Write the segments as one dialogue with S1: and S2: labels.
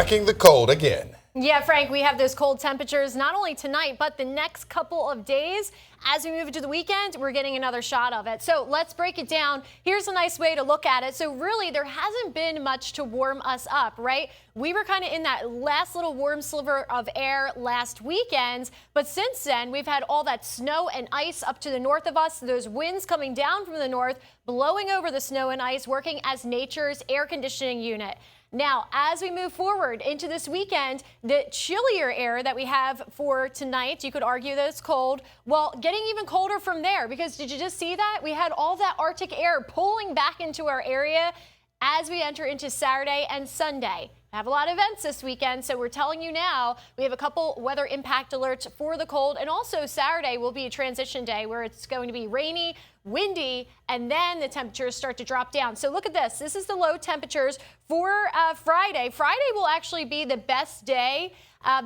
S1: Tracking the cold again.
S2: Yeah, Frank, we have those cold temperatures not only tonight, but the next couple of days. As we move into the weekend, we're getting another shot of it. So let's break it down. Here's a nice way to look at it. So really, there hasn't been much to warm us up, right? We were kind of in that last little warm sliver of air last weekend. But since then, we've had all that snow and ice up to the north of us. Those winds coming down from the north, blowing over the snow and ice, working as nature's air conditioning unit. Now, as we move forward into this weekend, the chillier air that we have for tonight, you could argue that it's cold. Well, getting even colder from there, because did you just see that? We had all that Arctic air pulling back into our area as we enter into Saturday and Sunday. I have a lot of events this weekend, so we're telling you now we have a couple weather impact alerts for the cold. And also Saturday will be a transition day where it's going to be rainy, windy, and then the temperatures start to drop down. So look at this. This is the low temperatures for Friday. Friday will actually be the best day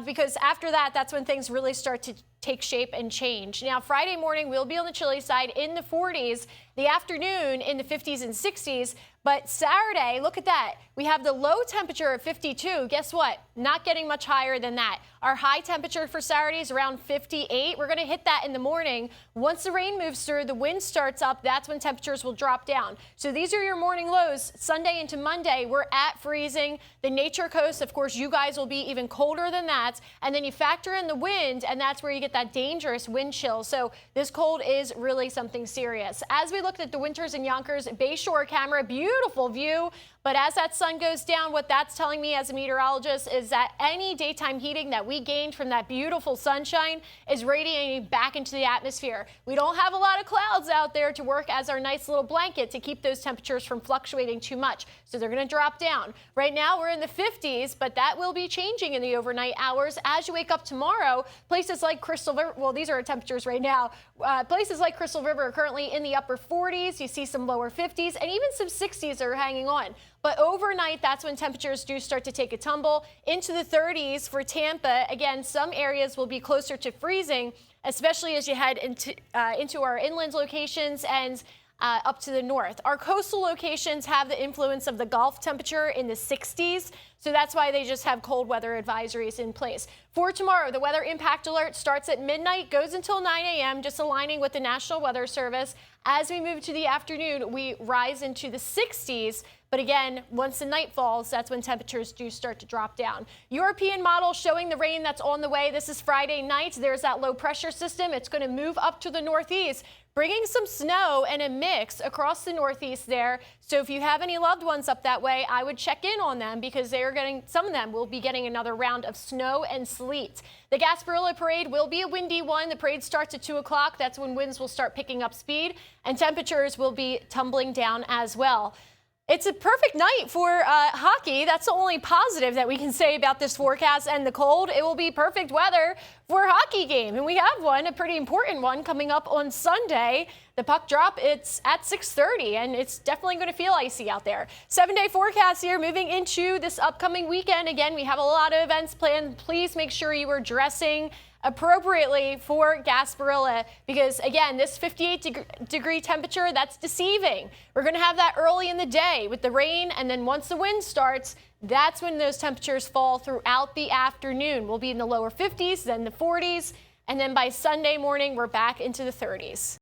S2: because after that, that's when things really start to take shape and change. Now, Friday morning, we'll be on the chilly side in the 40s, the afternoon in the 50s and 60s. But Saturday, look at that. We have the low temperature of 52. Guess what? Not getting much higher than that. Our high temperature for Saturday is around 58. We're going to hit that in the morning. Once the rain moves through, the wind starts up. That's when temperatures will drop down. So these are your morning lows. Sunday into Monday, we're at freezing. The Nature Coast, of course, you guys will be even colder than that. And then you factor in the wind, and that's where you get that dangerous wind chill. So this cold is really something serious. As we looked at the Winters and Yonkers Bayshore camera, beautiful view. But as that sun goes down, what that's telling me as a meteorologist is that any daytime heating that we gained from that beautiful sunshine is radiating back into the atmosphere. We don't have a lot of clouds out there to work as our nice little blanket to keep those temperatures from fluctuating too much. So they're going to drop down. Right now we're in the 50s, but that will be changing in the overnight hours. As you wake up tomorrow, places like Crystal River, well, these are our temperatures right now. Places like Crystal River are currently in the upper 40s. You see some lower 50s and even some 60s are hanging on. But overnight, that's when temperatures do start to take a tumble into the 30s for Tampa. Again, some areas will be closer to freezing, especially as you head into our inland locations and up to the north. Our coastal locations have the influence of the Gulf temperature in the 60s, so that's why they just have cold weather advisories in place. For tomorrow, the weather impact alert starts at midnight, goes until 9 a.m., just aligning with the National Weather Service. As we move to the afternoon, we rise into the 60s. But again, once the night falls, that's when temperatures do start to drop down. European model showing the rain that's on the way. This is Friday night. There's that low pressure system. It's going to move up to the northeast, bringing some snow and a mix across the northeast there. So if you have any loved ones up that way, I would check in on them because some of them will be getting another round of snow and sleet. The Gasparilla Parade will be a windy one. The parade starts at 2 o'clock. That's when winds will start picking up speed and temperatures will be tumbling down as well. It's a perfect night for hockey. That's the only positive that we can say about this forecast and the cold. It will be perfect weather for a hockey game. And we have one, a pretty important one, coming up on Sunday. The puck drop, it's at 6:30, and it's definitely going to feel icy out there. 7-day forecast here moving into this upcoming weekend. Again, we have a lot of events planned. Please make sure you are dressing appropriately for Gasparilla because, again, this 58-degree temperature, that's deceiving. We're going to have that early in the day with the rain, and then once the wind starts, that's when those temperatures fall throughout the afternoon. We'll be in the lower 50s, then the 40s, and then by Sunday morning, we're back into the 30s.